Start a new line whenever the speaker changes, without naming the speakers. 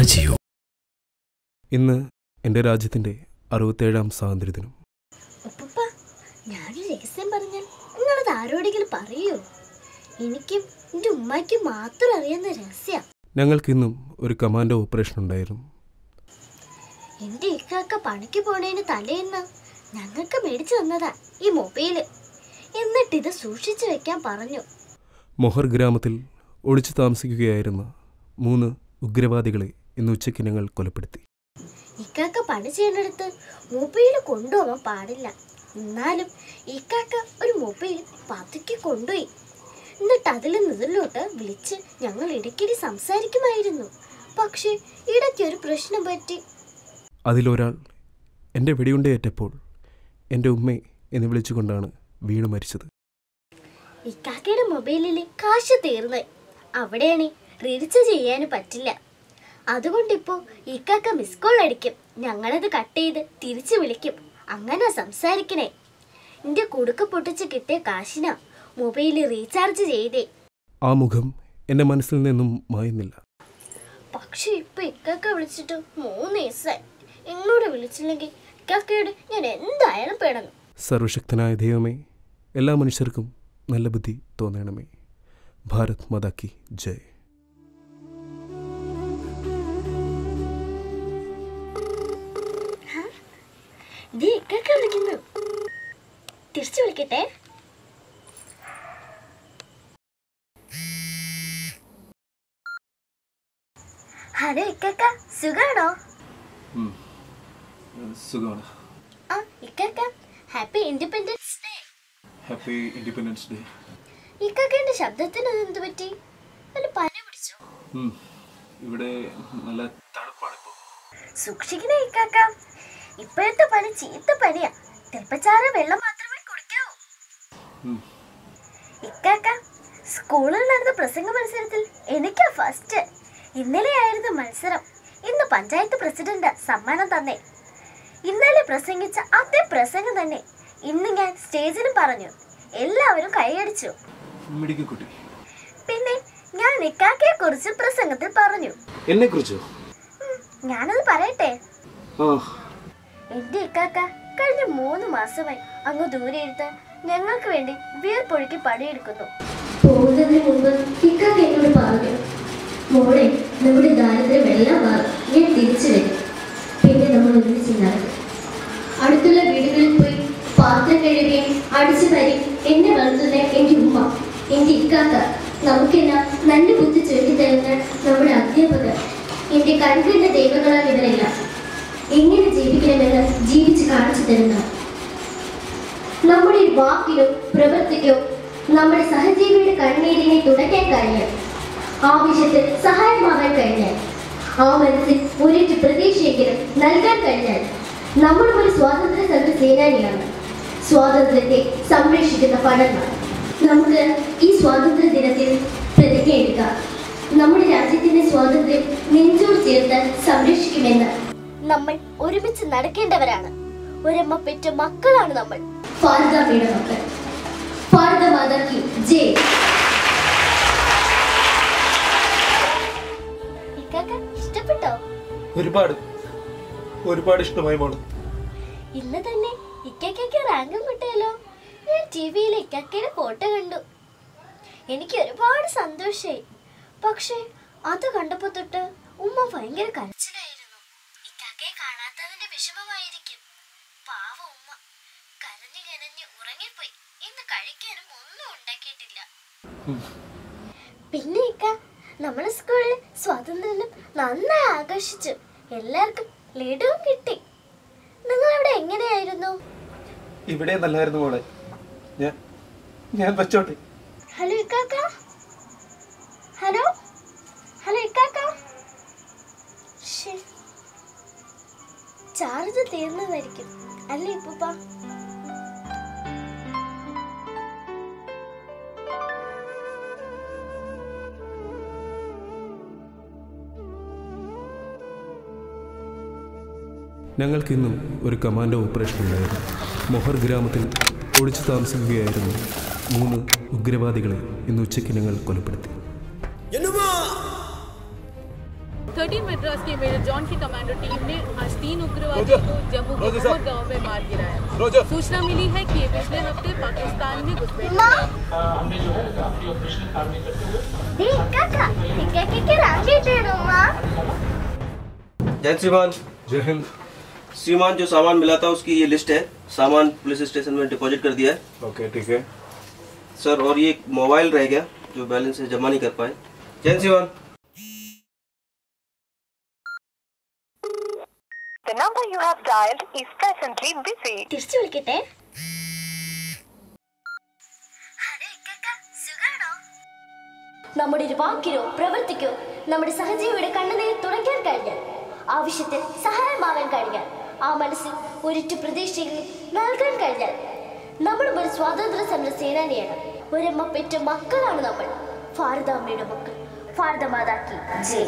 രാജിയോ?
ഇന്ന് എൻ്റെ രാജ്യത്തിൻ്റെ 67ാം സ്വാതന്ത്ര്യദിനം.
ഞാനൊരു രഹസ്യം പറഞ്ഞാൽ നിങ്ങളത് ആരോടെങ്കിലും പറയോ? എനിക്കും എൻ്റെ ഉമ്മയ്ക്കും മാത്രം അറിയാവുന്ന രഹസ്യം.
ഞങ്ങൾക്കിന്നും ഒരു കമാൻഡോ ഓപ്പറേഷൻ ഉണ്ടായിരുന്നു.
എൻ്റെ ഇക്കാക്ക പണിക്ക് പോണേന് തലേന്ന് ഞങ്ങൾക്ക് മേടിച്ചു തന്നതാ ഈ മൊബൈല്. എന്നിട്ടിത് സൂക്ഷിച്ചു വെക്കാൻ പറഞ്ഞു.
മൊഹർ ഗ്രാമത്തിൽ ഒളിച്ചു താമസിക്കുകയായിരുന്ന 3 ഉഗ്രവാദികളെ ഇന്ന് ഉച്ചയ്ക്ക് ഞങ്ങൾ കൊലപ്പെടുത്തി.
ഇക്കാക്ക പണി ചെയ്യുന്നിടത്ത് മൊബൈൽ കൊണ്ടുപോകാൻ പാടില്ല. എന്നാലും ഇക്കാക്ക ഒരു മൊബൈൽ പതുക്കെ കൊണ്ടുപോയി. എന്നിട്ട് അതിൽ നിന്നിലോട്ട് വിളിച്ച് ഞങ്ങൾ ഇടയ്ക്കിടെ സംസാരിക്കുമായിരുന്നു. പക്ഷേ ഇടയ്ക്കൊരു പ്രശ്നം പറ്റി.
അതിലൊരാൾ എൻ്റെ വെടിയുണ്ടയേറ്റപ്പോൾ എൻ്റെ ഉമ്മേ എന്ന് വിളിച്ചുകൊണ്ടാണ് വീണ് മരിച്ചത്.
ഇക്കാക്കയുടെ മൊബൈലിൽ കാശ് തീർന്ന് അവിടെയാണ് റീചാർജ് ചെയ്യാൻ പറ്റില്ല. അതുകൊണ്ടിപ്പോൾ ഇക്കാക്ക മിസ് കോൾ അടിക്കും, ഞങ്ങളത് കട്ട് ചെയ്ത് തിരിച്ചു വിളിക്കും. അങ്ങനെ സംസാരിക്കണേ. എൻ്റെ കുടുക്ക് പൊട്ടിച്ച് കിട്ടിയ കാശിനാ മൊബൈൽ റീചാർജ് ചെയ്തേ.
ആ മുഖം എൻ്റെ മനസ്സിൽ നിന്നും മായുന്നില്ല.
പക്ഷെ ഇപ്പൊ ഇക്കാക്ക വിളിച്ചിട്ട് 3 ദിവസമായി. എന്നോട് വിളിച്ചില്ലെങ്കിൽ ഇക്കാക്കയോട് ഞാൻ എന്തായാലും പെടണം.
സർവശക്തനായ ദൈവമേ, എല്ലാ മനുഷ്യർക്കും നല്ല ബുദ്ധി തോന്നണമേ. ഭാരത് മാതാ കി ജയ്.
ഇക്കാക്ക വിളിക്കുന്നു, തിരിച്ചു വിളിക്കട്ടെ. ഹലോ ഇക്കാക്ക, സുഖാണോ?
സുഖമാണ്.
ആ ഇക്കാക്ക, happy independence day.
Happy independence day.
ഇക്കാക്കന്റെ ശബ്ദത്തിന് എന്ത് പറ്റി? നല്ല പനി പിടിച്ചോ?
ഇവിടെ നല്ല തണുപ്പാണ് ഇപ്പോൾ.
സൂക്ഷിക്കണേ ഇക്കാക്ക, ഇപ്പോഴത്തെ പനി ചീത്ത പനിയാ. തിളപ്പിച്ചാറ് വെള്ളം മാത്രമേ കുടിക്കാവൂ. ഇക്കാക്ക, സ്കൂളിൽ നടന്ന പ്രസംഗ മത്സരത്തിൽ എനിക്കാ ഫസ്റ്റ്. ഇന്നലെയായിരുന്നു മത്സരം. ഇന്ന് പഞ്ചായത്ത് പ്രസിഡന്റ് സമ്മാനം തന്നെ. ഇന്നലെ പ്രസംഗിച്ച അതേ പ്രസംഗം തന്നെ ഇന്ന് ഞാൻ സ്റ്റേജിലും പറഞ്ഞു. എല്ലാവരും കൈയടിച്ചു. പിന്നെ ഞാൻ ഇക്കാക്കയെ കുറിച്ച് പ്രസംഗത്തിൽ പറഞ്ഞു.
എന്നെ കുറിച്ചോ?
ഞാനത് പറയട്ടെ. എന്റെ ഇക്കാക്ക കഴിഞ്ഞ 3 മാസമായി അങ്ങ് ദൂരെ ഇരുത്ത് ഞങ്ങൾക്ക് വേണ്ടി വീർപ്പൊഴുക്കി പണിയെടുക്കുന്നു. പോകുന്നതിന് മുമ്പ് ഇക്കാക്ക എന്നോട് പറഞ്ഞു, മോളെ നമ്മുടെ ദാരിദ്ര്യം എല്ലാം മാറും, ഞാൻ തിരിച്ചു വരും. പിന്നെ നമ്മൾ ഒന്നിച്ച് നടക്കും. അടുത്തുള്ള വീടുകളിൽ പോയി പാത്രം കഴുകുകയും അടിച്ചു തരി എന്നെ വളർത്തുന്ന എൻ്റെ ഉമ്മ, എൻ്റെ ഇക്കാക്ക, നമുക്കെല്ലാം നല്ല ബുദ്ധി ചൊല്ലി തരുന്ന നമ്മുടെ അധ്യാപകർ, എൻ്റെ കൺകണ്ട ദൈവങ്ങളാൽ ഇവരെല്ലാം എങ്ങനെ ജീവിക്കണമെന്ന് ജീവിച്ച് കാണിച്ചു തരുന്ന നമ്മുടെ വാക്കിലോ പ്രവൃത്തിക്കോ നമ്മുടെ സഹജീവിയുടെ കണ്ണീരിനെ തുടയ്ക്കാൻ കഴിഞ്ഞാൽ, ആവശ്യത്തിൽ സഹായമാകാൻ കഴിഞ്ഞാൽ, ആ മനസ്സിൽ ഒരൊറ്റ പ്രതീക്ഷയെങ്കിലും നൽകാൻ കഴിഞ്ഞാൽ നമ്മൾ ഒരു സ്വാതന്ത്ര്യ സമര സേനാനിയാണ്. സ്വാതന്ത്ര്യത്തെ സംരക്ഷിക്കുന്ന പടർന്ന നമുക്ക് ഈ സ്വാതന്ത്ര്യ ദിനത്തിൽ പ്രതിജ്ഞ എടുക്കാം. നമ്മുടെ രാജ്യത്തിന്റെ സ്വാതന്ത്ര്യം നെഞ്ചോട് ചേർത്ത് സംരക്ഷിക്കുമെന്ന്. നമ്മൾ ഒരുമിച്ച് നടക്കേണ്ടവരാണ്. ഒരമ്മ പെറ്റ മക്കളാണ് നമ്മൾ. ഭാരതമ്മയുടെ മക്കൾ. ഭാരത മാതാ കി ജയ്. ഇഷ്ടപ്പെട്ടോ?
ഒരുപാട് ഇഷ്ടമായി മോളെ.
ഇന്ന് തന്നെ ഇക്കയ്ക്ക് റാങ്കും കിട്ടിയല്ലോ. ഞാൻ ടിവിയിൽ ഇക്കയുടെ ഫോട്ടോ കണ്ടു. എനിക്ക് ഒരുപാട് സന്തോഷമായി. പക്ഷെ അത് കണ്ടപ്പോ തൊട്ട് ഉമ്മ ഭയങ്കര കരച്ചിലായിരുന്നു. ഇക്കയെ കാണാത്തതിന്റെ വിഷമമായിരിക്കും. പാവ ഉമ്മ കരഞ്ഞു കരഞ്ഞ് ഉറങ്ങിപ്പോയി. ഇന്ന് കഴിക്കാനും ഒന്നും ഉണ്ടാക്കിയിട്ടില്ല. പിന്നെ ഇക്ക നമ്മളെ സ്കൂളിൽ സ്വാതന്ത്ര്യം നന്നായി ആഘോഷിച്ചു. എല്ലാവർക്കും ലഡുവും കിട്ടി. നിങ്ങൾ അവിടെ എങ്ങനെയായിരുന്നു?
ഇവിടെ നല്ലായിരുന്നു മോളെ. ഞാൻ വെച്ചോട്ടെ.
ഹലോ ഇക്കാക്ക. ഹലോ ഹലോ ഇക്കാക്ക. ചാർജ് തീർന്നതായിരിക്കും അല്ലേ ഇപ്പൂപ്പ?
ഞങ്ങൾക്കിന്നും ഒരു കമാൻഡോ ഓപ്പറേഷൻ ഉണ്ടായിരുന്നു. മൊഹർ ഗ്രാമത്തിൽ ഒളിച്ചു താമസിക്കുകയായിരുന്നു 3 ഉഗ്രവാദികളെ ഇന്ന് ഉച്ചയ്ക്ക് ഞങ്ങൾ കൊലപ്പെടുത്തി.
13 मद्रास के मेजर जॉन की कमांडो टीम ने आज 3 उग्रवादियों को जम्मू के गोहर गांव में मार गिराया। सूचना मिली है कि ये पिछले हफ्ते पाकिस्तान में घुसपैठ
माँ
हमने जो है काफी ऑपरेशनल फार्मिंग करते हुए
देख काका टिक्का के रांगे तेरो माँ
जय श्रीमान।
जय हिंद।
श्रीमान जो सामान मिला था उसकी ये लिस्ट है, सामान पुलिस स्टेशन में डिपॉजिट कर दिया है
ओके ठीक है।
सर। और ये एक मोबाइल रह गया जो बैलेंस है जमा नहीं कर पाए। जय श्रीमान।
The number you have dialed is presently busy.
തിരിച്ചു വിളിക്കട്ടെ. നമ്മുടെ ഒരു വാക്കിലോ പ്രവൃത്തിക്കോ നമ്മുടെ സഹജീവിയുടെ കണ്ണുനീർ തുടയ്ക്കാൻ കഴിഞ്ഞാൽ, ആവശ്യത്തിൽ സഹായമാവാൻ കഴിഞ്ഞാൽ, ആ മനസ്സിൽ ഒരിറ്റു പ്രതീക്ഷയെങ്കിലും നൽകാൻ കഴിഞ്ഞാൽ നമ്മളും ഒരു സ്വാതന്ത്ര്യ സമര സേനാനിയാണ്. ഒരമ്മ പെറ്റ മക്കളാണ് നമ്മൾ. ഭാരതാമ്മയുടെ മക്കൾ. ഭാരത മാതാ കി ജയ്.